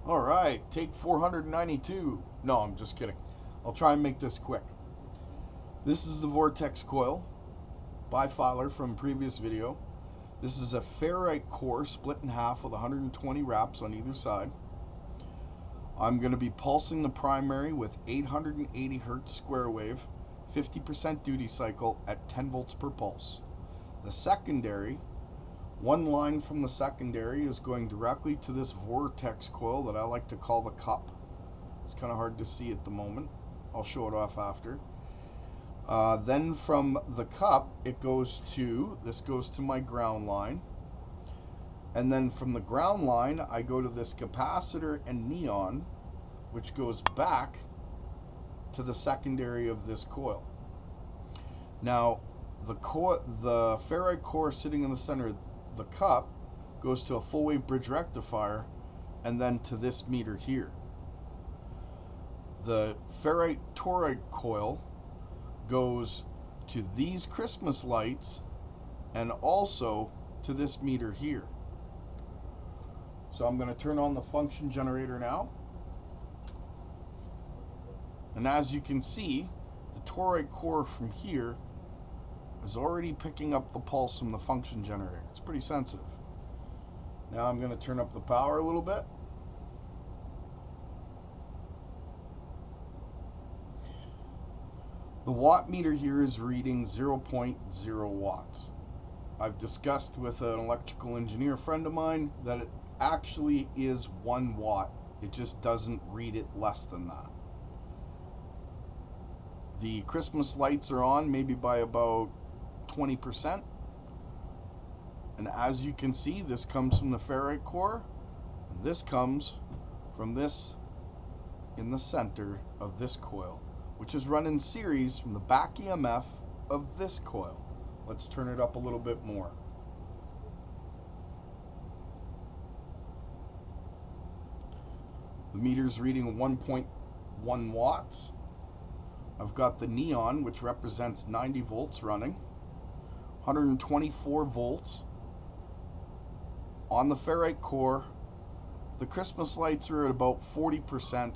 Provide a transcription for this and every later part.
All right, take 492. No, I'm just kidding. I'll try and make this quick. This is the Vortex coil, bifilar from previous video. This is a ferrite core split in half with 120 wraps on either side. I'm going to be pulsing the primary with 880 hertz square wave, 50% duty cycle at 10 volts per pulse. The secondary, one line from the secondary is going directly to this Vortex coil that I like to call the cup. It's kind of hard to see at the moment. I'll show it off after. Then from the cup, this goes to my ground line. And then from the ground line, I go to this capacitor and neon, which goes back to the secondary of this coil. Now, the ferrite core sitting in the center of the cup goes to a full wave bridge rectifier and then to this meter here. The ferrite toroid coil goes to these Christmas lights and also to this meter here. So I'm going to turn on the function generator now. And as you can see, the toroid core from here is already picking up the pulse from the function generator. It's pretty sensitive. Now I'm going to turn up the power a little bit. The watt meter here is reading 0.0 watts. I've discussed with an electrical engineer friend of mine that it actually is 1 watt. It just doesn't read it less than that. The Christmas lights are on maybe by about 20%. And as you can see, this comes from the ferrite core. And this comes from this in the center of this coil, which is run in series from the back EMF of this coil. Let's turn it up a little bit more. The meter's reading 1.1 watts. I've got the neon, which represents 90 volts running, 124 volts on the ferrite core. The Christmas lights are at about 40%. I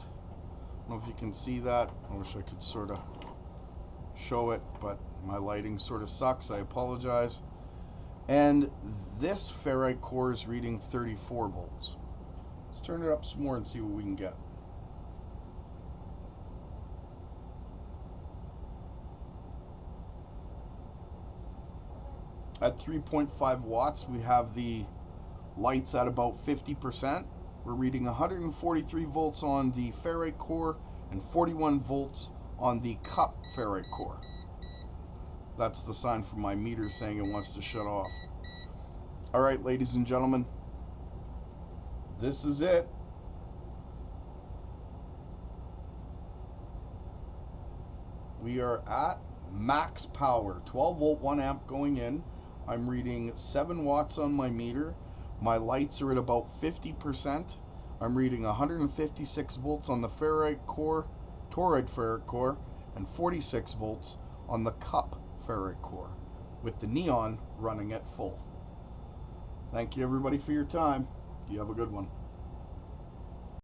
don't know if you can see that. I wish I could sort of show it, but my lighting sort of sucks. I apologize. And this ferrite core is reading 34 volts. Let's turn it up some more and see what we can get. At 3.5 watts, we have the lights at about 50%. We're reading 143 volts on the ferrite core and 41 volts on the cup ferrite core. That's the sign from my meter saying it wants to shut off. All right, ladies and gentlemen, this is it. We are at max power, 12 volt, 1 amp going in. I'm reading 7 watts on my meter. My lights are at about 50%. I'm reading 156 volts on the ferrite core, toroid ferrite core, and 46 volts on the cup ferrite core, with the neon running at full. Thank you everybody for your time. You have a good one.